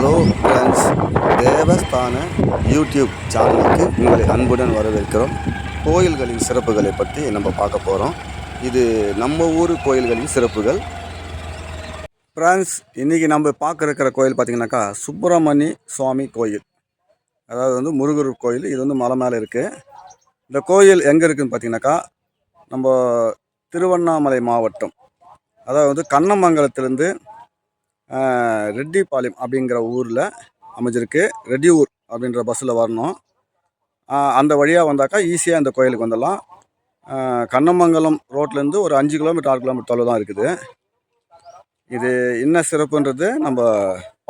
Hello friends, தேவஸ்தான YouTube சேனலுக்கு உங்களை அன்புடன் வரவேற்கிறோம். கோயில்களின் சிறப்புகளை பற்றி நம்ம பார்க்க போகிறோம். இது நம்ம ஊர் கோயில்களின் சிறப்புகள். ஃப்ரெண்ட்ஸ், இன்றைக்கி நம்ம பார்க்க இருக்கிற கோயில் பார்த்திங்கனாக்கா சுப்பிரமணிய சுவாமி கோயில். அதாவது வந்து முருகர் கோயில். இது வந்து மலை மேலே இருக்குது. இந்த கோயில் எங்கே இருக்குதுன்னு பார்த்திங்கனாக்கா நம்ம திருவண்ணாமலை மாவட்டம், அதாவது வந்து கண்ணமங்கலத்திலேருந்து ரெட்டிப்பாளையம் அப்படிங்கிற ஊரில் அமைஞ்சிருக்கு. ரெட்டியூர் அப்படின்ற பஸ்ஸில் வரணும். அந்த வழியாக வந்தாக்கா ஈஸியாக இந்த கோயிலுக்கு வந்துடலாம். கண்ணமங்கலம் ரோட்லேருந்து ஒரு 5 கிலோமீட்டர் 6 கிலோமீட்டர் தொலைவு தான் இருக்குது. இது என்ன சிறப்புன்றது நம்ம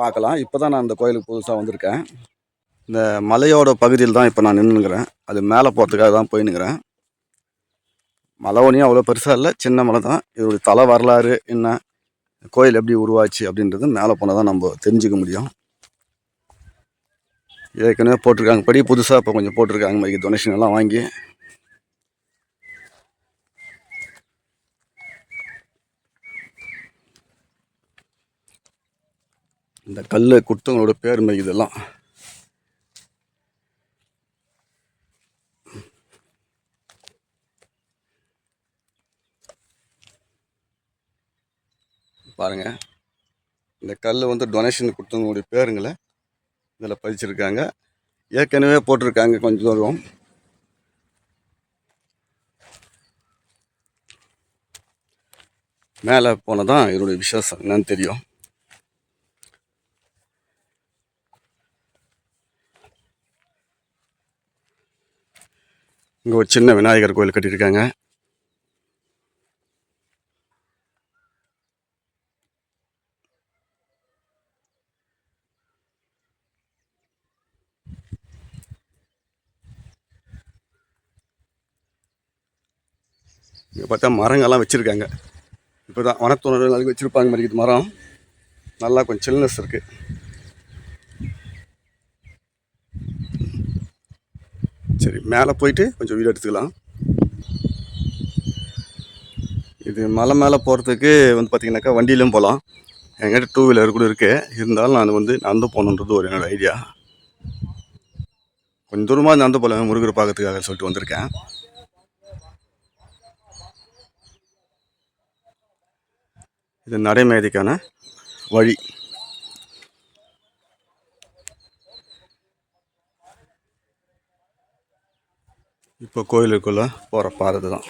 பார்க்கலாம். இப்போ தான் நான் இந்த கோயிலுக்கு புதுசாக வந்திருக்கேன். இந்த மலையோட பகுதியில் தான் இப்போ நான் நின்றுக்கிறேன். அது மேலே போகிறதுக்காக தான் போயின்னுக்கிறேன். மலை ஒன்றியும் அவ்வளோ பெருசாக இல்லை, சின்ன மலை தான். இதோடைய தலை வரலாறு என்ன, கோயில் எப்படி உருவாச்சு அப்படின்றது மேலே போனால் தான் நம்ம தெரிஞ்சுக்க முடியும். ஏற்கனவே போட்டிருக்காங்க படி, புதுசாக இப்போ கொஞ்சம் போட்டிருக்காங்க. மைக்கு டொனேஷன் எல்லாம் வாங்கி இந்த கல் கொடுத்தவங்களோட பேர் மைக்கு இதெல்லாம். பாருங்க, இந்த கல் வந்து டொனேஷன் கொடுத்தவங்களுடைய பேருங்களை இதில் பதிச்சிருக்காங்க. ஏற்கனவே போட்டிருக்காங்க கொஞ்சம் தூரம். மேலே போனதான் இதனுடைய விசேஷம் என்னன்னு தெரியும். இங்கே ஒரு சின்ன விநாயகர் கோயில் கட்டியிருக்காங்க. இங்கே பார்த்தா மரங்கள்லாம் வச்சுருக்காங்க. இப்போ தான் வனத்துணர்வு அதுக்கு வச்சுருப்பாங்க மாதிரி இது. மரம் நல்லா கொஞ்சம் சில்னஸ் இருக்குது. சரி, மேலே போயிட்டு கொஞ்சம் வீடியோ எடுத்துக்கலாம். இது மலை மேலே போகிறதுக்கு வந்து பார்த்திங்கனாக்கா வண்டியிலும் போகலாம். என்கிட்ட 2 வீலர் கூட இருக்குது. இருந்தாலும் நான் வந்து நடந்து போகணுன்றது ஒரு என்னோடய ஐடியா. கொஞ்சம் தூரமாக நடந்து போகலாம் முருகர் பார்க்கறதுக்காக சொல்லிட்டு வந்திருக்கேன். இது நடைமேதைக்கான வழி. இப்போ கோயிலுக்குள்ளே போகிற பாதை தான்.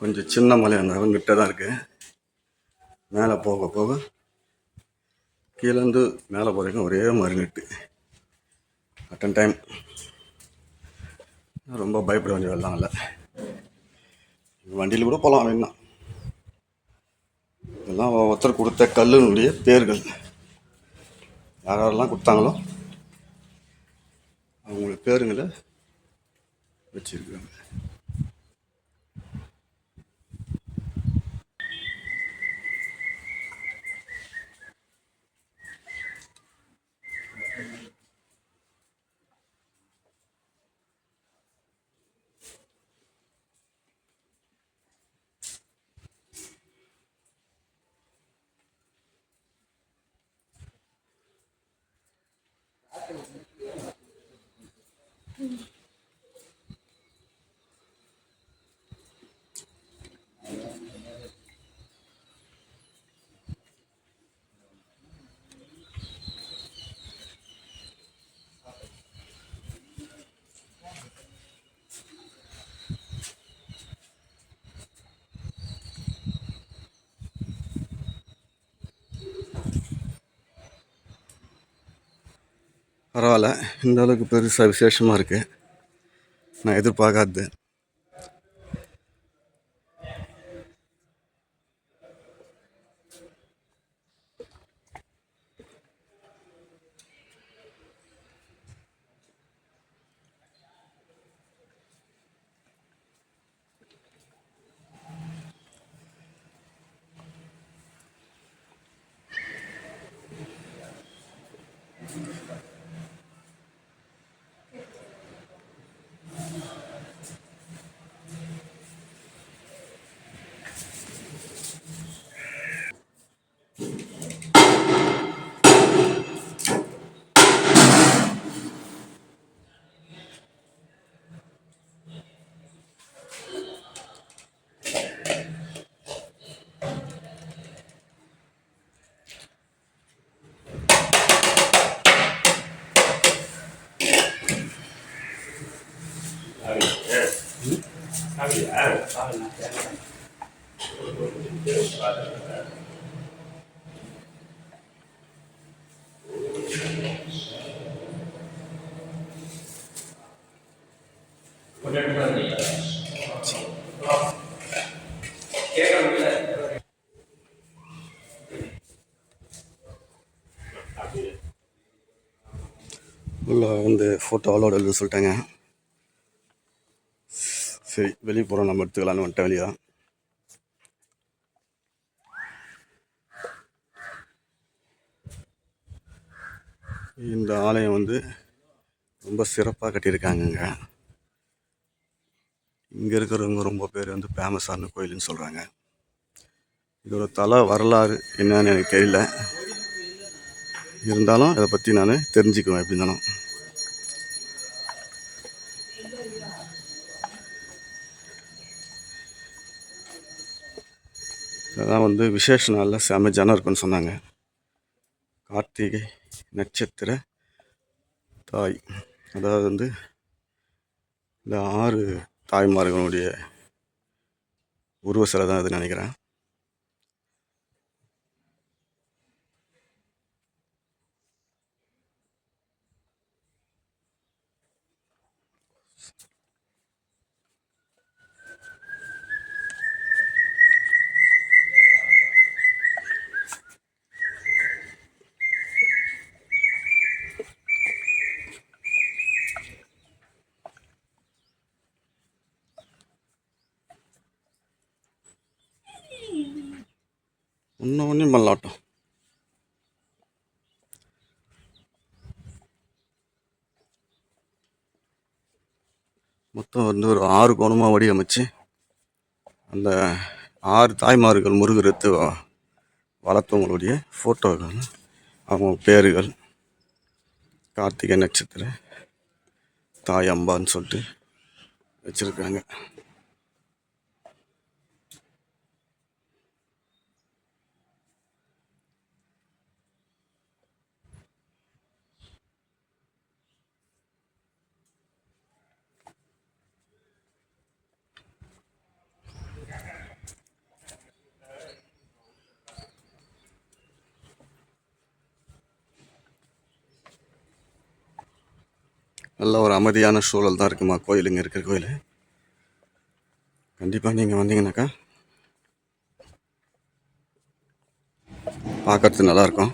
கொஞ்சம் சின்ன மலை இருந்தாலும் கிட்ட தான் இருக்குது. மேலே போக போக கீழேருந்து மேலே போகிறதுக்கும் ஒரே மாதிரி நெட்டு. அட்டன் டைம் ரொம்ப பயப்பட வேண்டிய வெள்ளம் இல்லை. வண்டியில் கூட போகலாம் வேணா. இதெல்லாம் ஒருத்தர் கொடுத்த கல்லுனுடைய பேர்கள். யாரெல்லாம் கொடுத்தாங்களோ அவங்களுக்கு பேருங்களை வச்சுருக்காங்க. பரவாயில்ல, இந்த அளவுக்கு பெருசாக விசேஷமாக இருக்குது. நான் எதிர்பார்க்காதது. உள்ள வந்து ஃபோட்டோ அலோடு எழுத சொல்லிட்டாங்க. சரி, வெளியே போகிறோம், நம்ம எடுத்துக்கலான்னு வந்துட்டேன் வெளியே. இந்த ஆலயம் வந்து ரொம்ப சிறப்பாக கட்டியிருக்காங்கங்க. இங்கே இருக்கிறவங்க ரொம்ப பேர் வந்து ஃபேமஸான கோயில்னு சொல்கிறாங்க. இதோட தல வரலாறு என்னன்னு எனக்கு தெரியல, இருந்தாலும் அதை பற்றி நான் தெரிஞ்சுக்குவேன் எப்படி இருந்தாலும். அதான் வந்து விசேஷ நாளில் செம ஜனம் இருக்குன்னு சொன்னாங்க. கார்த்திகை நட்சத்திர தாய், அதாவது வந்து இந்த 6 தாய்மார்களுடைய உருவ சிலை தான் அது நினைக்கிறேன். ஒன்றும் பண்ணலாட்டம். மொத்தம் வந்து ஒரு 6 கோணமாக வடிவமைச்சு அந்த 6 தாய்மார்கள் முருகர் எடுத்து வளர்த்தவங்களுடைய ஃபோட்டோகள், அவங்க பேர்கள், கார்த்திகை நட்சத்திர தாய் அம்பான்னு சொல்லிட்டு வச்சுருக்காங்க. நல்ல ஒரு அமைதியான சூழல் தான் இருக்குமா கோயிலுங்க இருக்கிற கோயில். கண்டிப்பாக நீங்கள் வந்தீங்கன்னாக்கா பார்க்கறதுக்கு நல்லாயிருக்கும்.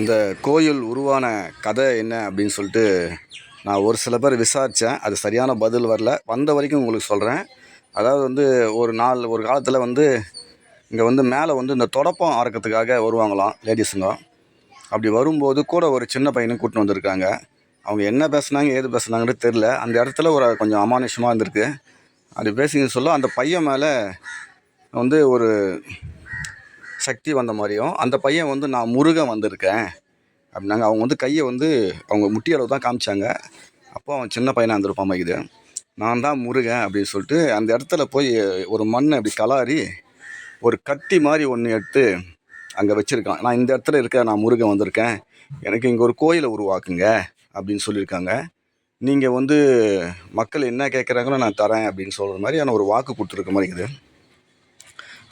இந்த கோயில் உருவான கதை என்ன அப்படின்னு சொல்லிட்டு நான் ஒரு சில பேர் விசாரித்தேன். அது சரியான பதில் வரல. வந்த வரைக்கும் உங்களுக்கு சொல்கிறேன். அதாவது வந்து ஒரு காலத்தில் வந்து இங்கே வந்து மேலே வந்து இந்த தொடப்பம் அறக்கிறதுக்காக வருவாங்களாம் லேடிஸுங்க. அப்படி வரும்போது கூட ஒரு சின்ன பையனும் கூட்டின்னு வந்திருக்காங்க. அவங்க என்ன பேசுனாங்க ஏது பேசுனாங்கன்னு தெரில. அந்த இடத்துல ஒரு கொஞ்சம் அமானுஷமாக இருந்திருக்கு. அப்படி பேசிங்கன்னு சொல்ல அந்த பையன் மேலே வந்து ஒரு சக்தி வந்த மாதிரியும், அந்த பையன் வந்து நான் முருகன் வந்திருக்கேன் அப்படின்னாங்க. அவங்க வந்து கையை வந்து அவங்க முட்டி அளவு தான் காமிச்சாங்க. அப்போ அவன் சின்ன பையனாக இருந்திருப்பான் மைக்குது. நான் தான் முருகன் அப்படின்னு சொல்லிட்டு அந்த இடத்துல போய் ஒரு மண்ணை அப்படி கலாரி ஒரு கட்டி மாதிரி ஒன்று எடுத்து அங்கே வச்சுருக்கான். நான் இந்த இடத்துல இருக்கேன், நான் முருகன் வந்திருக்கேன், எனக்கு இங்கே ஒரு கோயிலை உருவாக்குங்க அப்படின்னு சொல்லியிருக்காங்க. நீங்கள் வந்து மக்கள் என்ன கேட்குறாங்களோ நான் தரேன் அப்படின்னு சொல்கிற மாதிரியான ஒரு வாக்கு கொடுத்துருக்க மாதிரி இருக்குது.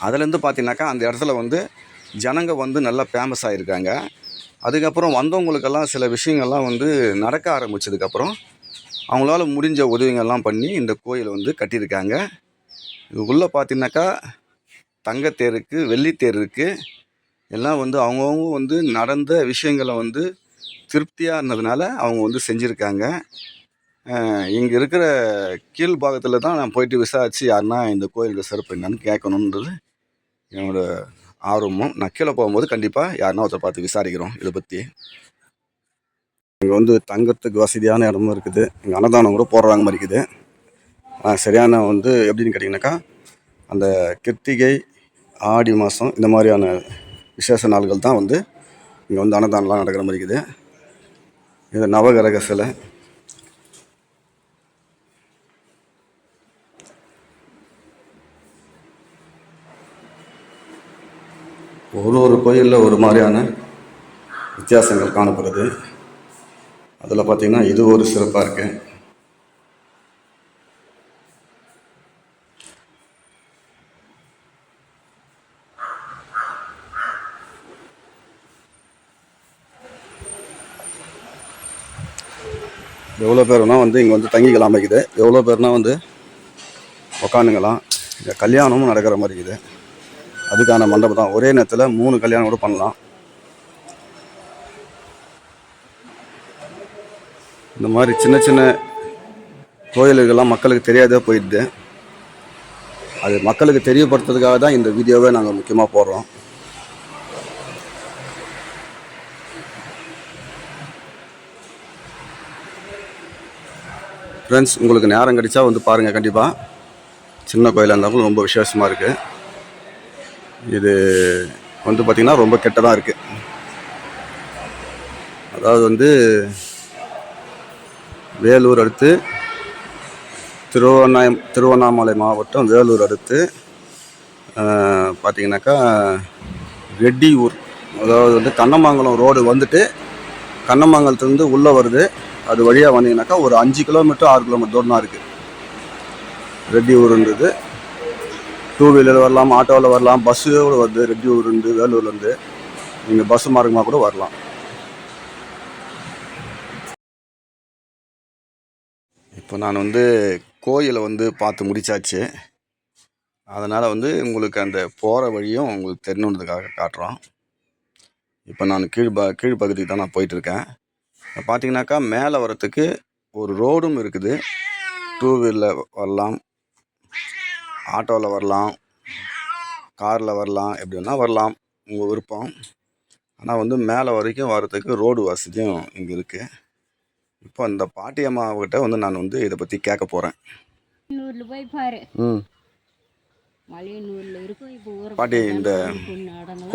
அதுலேருந்து பார்த்தீங்கன்னாக்கா அந்த இடத்துல வந்து ஜனங்க வந்து நல்லா ஃபேமஸ் ஆகியிருக்காங்க. அதுக்கப்புறம் வந்தவங்களுக்கெல்லாம் சில விஷயங்கள்லாம் வந்து நடக்க ஆரம்பித்ததுக்கப்புறம் அவங்களால முடிஞ்ச உதவிங்கள்லாம் பண்ணி இந்த கோயில் வந்து கட்டியிருக்காங்க. இது உள்ளே பார்த்தீங்கன்னாக்கா தங்கத்தேர் இருக்குது, வெள்ளித்தேர் இருக்குது. எல்லாம் வந்து அவங்கவுங்க வந்து நடந்த விஷயங்களை வந்து திருப்தியாக இருந்ததுனால அவங்க வந்து செஞ்சுருக்காங்க. இங்கே இருக்கிற கீழ்பாகத்தில் தான் நான் போயிட்டு விசாரித்து யாருன்னா இந்த கோயிலுக்கு சிறப்பு என்னன்னு கேட்கணுன்றது என்னோடய ஆர்வமும். நான் கீழே போகும்போது கண்டிப்பாக யாருன்னா ஒருத்தர் பார்த்து விசாரிக்கிறோம் இதை பற்றி. இங்கே வந்து தங்கறதுக்கு வசதியான இடமும் இருக்குது. இங்கே அன்னதானம் கூட போடுறாங்க மாதிரி இருக்குது. சரியான வந்து எப்படின்னு கேட்டிங்கனாக்கா அந்த கிருத்திகை ஆடி மாதம் இந்த மாதிரியான விசேஷ நாள்கள் தான் வந்து இங்கே வந்து அன்னதானம்லாம் நடக்கிற மாதிரி இருக்குது. இது நவகிரக சிலை. ஒரு கோயிலில் ஒரு மாதிரியான வித்தியாசங்கள் காணப்படுது. அதில் பார்த்திங்கன்னா இது ஒரு சிறப்பாக இருக்குது. எவ்வளோ பேர்னா வந்து இங்கே வந்து தங்கிக்கலாம் இருக்குது. எவ்வளோ பேர்னா வந்து உக்காந்துங்களாம். இங்கே கல்யாணமும் நடக்கிற மாதிரி இருக்குது. அதுக்கான மண்டபம் தான். ஒரே நேரத்தில் 3 கல்யாணம் கூட பண்ணலாம். இந்த மாதிரி சின்ன சின்ன கோயிலுக்கெல்லாம் மக்களுக்கு தெரியாதே போயிடுது. அது மக்களுக்கு தெரியப்படுத்துறதுக்காக தான் இந்த வீடியோவை நாங்கள் முக்கியமாக போடுறோம். ஃப்ரெண்ட்ஸ், உங்களுக்கு நேரம் கிடைச்சா வந்து பாருங்கள். கண்டிப்பாக சின்ன கோயிலாக இருந்தாலும் ரொம்ப விசேஷமாக இருக்குது. இது வந்து பார்த்திங்கன்னா ரொம்ப கெட்டதாக இருக்குது. அதாவது வந்து வேலூர் அடுத்து திருவண்ணாமலை மாவட்டம் வேலூர் அடுத்து பார்த்திங்கனாக்கா ரெட்டியூர், அதாவது வந்து கண்ணமங்கலம் ரோடு வந்துட்டு கண்ணமங்கலத்துலேருந்து உள்ளே வருது. அது வழியாக வந்தீங்கன்னாக்கா ஒரு 5 கிலோமீட்டர் 6 கிலோமீட்டர் தூரம் தான் இருக்குது ரெட்டியூருன்றது. 2 வீலர் வரலாம், ஆட்டோவில் வரலாம், பஸ்ஸோடு வருது. ரெட்டியூர்லேருந்து வேலூர்லேருந்து நீங்கள் பஸ் மார்க்கமாக கூட வரலாம். இப்போ நான் வந்து கோயிலை வந்து பார்த்து முடித்தாச்சு. அதனால் வந்து உங்களுக்கு அந்த போகிற வழியும் உங்களுக்கு தெரியணுன்றதுக்காக காட்டுறோம். இப்போ நான் கீழ்ப்பகுதிக்கு தான் நான் போயிட்டுருக்கேன். பார்த்தீங்கன்னாக்கா மேலே வரத்துக்கு ஒரு ரோடும் இருக்குது. 2 வீலர் வரலாம், ஆட்டோவில் வரலாம், காரில் வரலாம், எப்படி வேணால் வரலாம், உங்கள் விருப்பம். ஆனால் வந்து மேலே வரைக்கும் வரத்துக்கு ரோடு வசதியும் இங்கே இருக்குது. இப்போ அந்த பாட்டியம்மாக்கிட்ட வந்து நான் வந்து இதை பற்றி கேட்க போகிறேன். போய் பாரு. பாட்டி, இந்த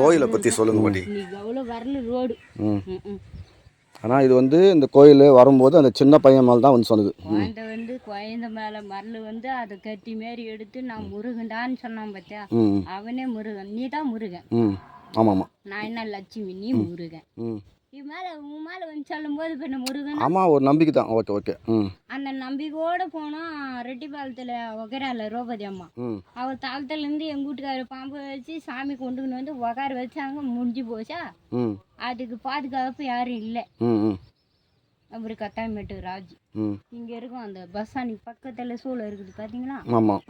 கோயிலை பற்றி சொல்லுங்க பாட்டி. ரோடு. ஆனால் இது வந்து இந்த கோயில் வரும்போது அந்த சின்ன பையன் மேலே தான் வந்து சொன்னது. குழந்தை மேலே மரல் வந்து அதை கட்டி மாரி எடுத்து நான் முருகன்டான்னு சொன்னான் பார்த்தியா, அவனே முருகன். நீ தான் முருகன். ஆமாம். நான் என்ன லட்சுமி, நீ முருகன். உன் மேலே வந்து சொல்லும் போது இப்போ முருகன். ஆமாம், ஒரு நம்பிக்கை தான். ஓகே. அந்த நம்பிக்கையோடு போனால் ரெட்டிப்பாலத்தில் உக்காரால ரோபதி அம்மா, அவர் தாளத்துலேருந்து எங்கள் வீட்டுக்காரர் பாம்பு வச்சு சாமி கொண்டுக்கின்னு வந்து உக்கார வச்சாங்க. முடிஞ்சு போச்சா. அதுக்கு பாதுகாப்பு யாரும் இல்லை. அவரு கத்தாயமேட்டு ராஜ் இங்கே இருக்கும். அந்த பஸ் ஸ்டாண்ட் பக்கத்தில் சூளை இருக்குது பார்த்தீங்களா,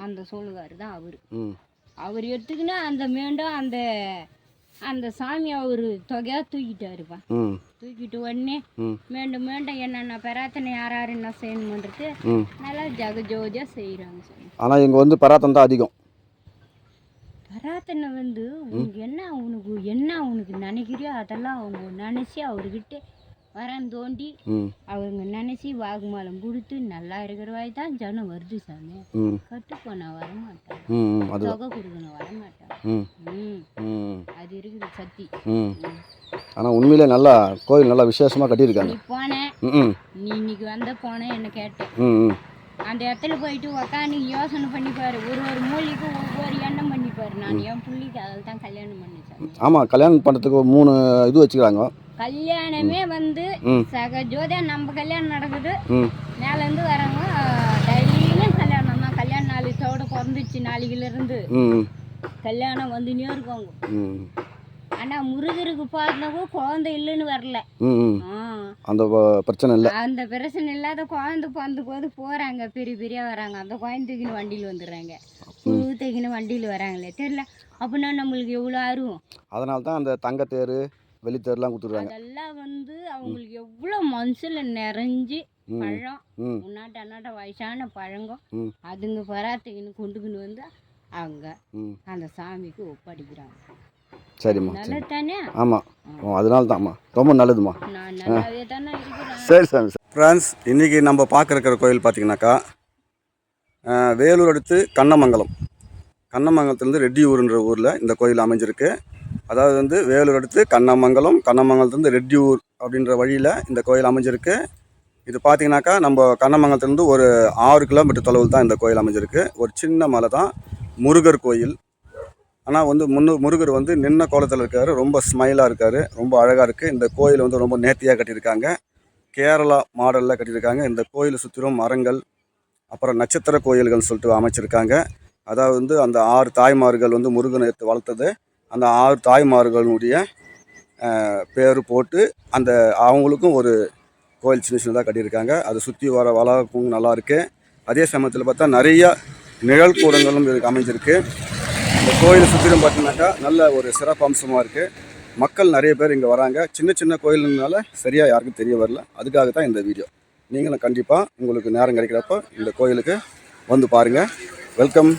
அந்த சூளுகாரு தான் அவரு. அவர் எடுத்துக்கினா அந்த மீண்டும் அந்த சாமி அவர் தொகையாக தூக்கிட்டாருப்பா. தூக்கிட்டு உடனே மீண்டும் என்னென்ன பிரார்த்தனை யார் என்ன செய்யணுன்றது நல்லா ஜெகஜோதியாக செய்கிறாங்க சாமி. ஆனால் இங்கே வந்து பிரார்த்தனை தான் அதிகம். பிரார்த்தனை வந்து உனக்கு என்ன நினைக்கிறியோ அதெல்லாம் அவங்க நினச்சி அவர்கிட்ட வரன் தோண்டி அவங்க நினைச்சி வாக்குமூலம் கொடுத்து நல்லா இருக்கிற வாய் தான் ஜனம் வருது சாமி. கட்டு போனா வரமாட்டான், தொகை கொடுக்கணும் வரமாட்டான். அது இருக்குது சக்தி. ஆனால் உண்மையிலே நல்லா கோயில் நல்லா விசேஷமாக கட்டியிருக்காங்க. நீ போனேன், நீ இன்னைக்கு போனேன் என்ன கேட்டேன். அந்த இடத்துல போயிட்டு உக்காந்து யோசனை பண்ணிப்பாரு. ஒரு மூலிக்கு ஒவ்வொரு எண்ணம் பண்ணிப்பாரு. நான் என் பிள்ளைக்கு அதில் தான் கல்யாணம் பண்ணிச்சேன். ஆமாம், கல்யாணம் பண்ணுறதுக்கு 3 இது வச்சுக்கிறாங்க. கல்யாணமே வந்து சகஜோதியா நம்ம கல்யாணம் நடக்குது. மேலேருந்து வரவங்க டெய்லியும் கல்யாணம் தான். கல்யாண நாளைக்கோட பிறந்துச்சு. நாளைக்குலேருந்து கல்யாணம் வந்துனே இருக்காங்க. ஆனால் முருகருக்கு பார்த்தவங்க குழந்தை இல்லைன்னு வரல. அந்த பிரச்சனை இல்லை. அந்த பிரச்சனை இல்லாத குழந்தை பிறந்த போது போகிறாங்க, பெரிய பெரிய வராங்க, அந்த குழந்தைக்குன்னு வண்டியில் வந்துடுறாங்க, பூத்தைக்குன்னு வண்டியில் வராங்களே தெரியல. அப்படின்னா நம்மளுக்கு எவ்வளோ ஆர்வம். அதனால தான் அந்த தங்கத்தேர் வெளித்தேர்லாம் கொடுத்துருக்காங்க. அதெல்லாம் அவங்களுக்கு எவ்வளோ மனசில் நிறைஞ்சி பழம் முன்னாட்ட அண்ணாட்ட வயசான பழங்கம் அதுங்க பராத்துக்குன்னு கொண்டுக்குன்னு வந்து அவங்க அந்த சாமிக்கு ஒப்படைக்கிறாங்க. சரிம்மா, நல்லது தானே? ஆமாம், அதனால தான்மா, ரொம்ப நல்லதுமா. நான் நல்லாவே தானே இருக்கிறேன். சரி சாமி. ஃப்ரெண்ட்ஸ், இன்றைக்கி நம்ம பார்க்குற கோயில் பார்த்திங்கனாக்கா வேலூர் அடுத்து கண்ணமங்கலம், கண்ணமங்கலத்துலேருந்து ரெட்டியூர்ன்ற ஊரில் இந்த கோயில் அமைஞ்சிருக்கு. அதாவது வேலூர் அடுத்து கண்ணமங்கலம், கண்ணமங்கலத்துலேருந்து ரெட்டியூர் அப்படின்ற வழியில் இந்த கோயில் அமைஞ்சிருக்கு. இது பார்த்திங்கனாக்கா நம்ம கண்ணமங்கலத்துலேருந்து ஒரு 6 கிலோமீட்டர் தொலைவில் தான் இந்த கோயில் அமைஞ்சிருக்கு. ஒரு சின்ன மலை தான், முருகர் கோயில். ஆனால் முருகர் நின்ன கோலத்தில் இருக்கார், ரொம்ப ஸ்மைலாக இருக்கார், ரொம்ப அழகாக இருக்குது. இந்த கோயில் ரொம்ப நேர்த்தியாக கட்டியிருக்காங்க, கேரளா மாடலில் கட்டியிருக்காங்க. இந்த கோயில் சுற்றிலும் மரங்கள், அப்புறம் நட்சத்திர கோயில்கள்னு சொல்லிட்டு அமைச்சிருக்காங்க. அதாவது அந்த 6 தாய்மார்கள் முருகனை எடுத்து வளர்த்தது, அந்த 6 தாய்மார்களுடைய பேர் போட்டு அந்த அவங்களுக்கும் ஒரு கோயில் சின்ன சின்னதாக கட்டியிருக்காங்க. அதை சுற்றி வர வளர்ப்பும் நல்லாயிருக்கு. அதே சமயத்தில் பார்த்தா நிறையா நிழல் கூடங்களும் இதுக்கு அமைஞ்சிருக்கு. இந்த கோயிலை சுற்றிலும் பார்த்தீங்கன்னாக்கா நல்ல ஒரு சிறப்பு அம்சமாக இருக்குது. மக்கள் நிறைய பேர் இங்கே வராங்க. சின்ன சின்ன கோயிலுனால சரியாக யாருக்கும் தெரிய வரல. அதுக்காக தான் இந்த வீடியோ. நீங்களும் கண்டிப்பாக உங்களுக்கு நேரம் கிடைக்கிறப்போ இந்த கோயிலுக்கு வந்து பாருங்கள். வெல்கம்.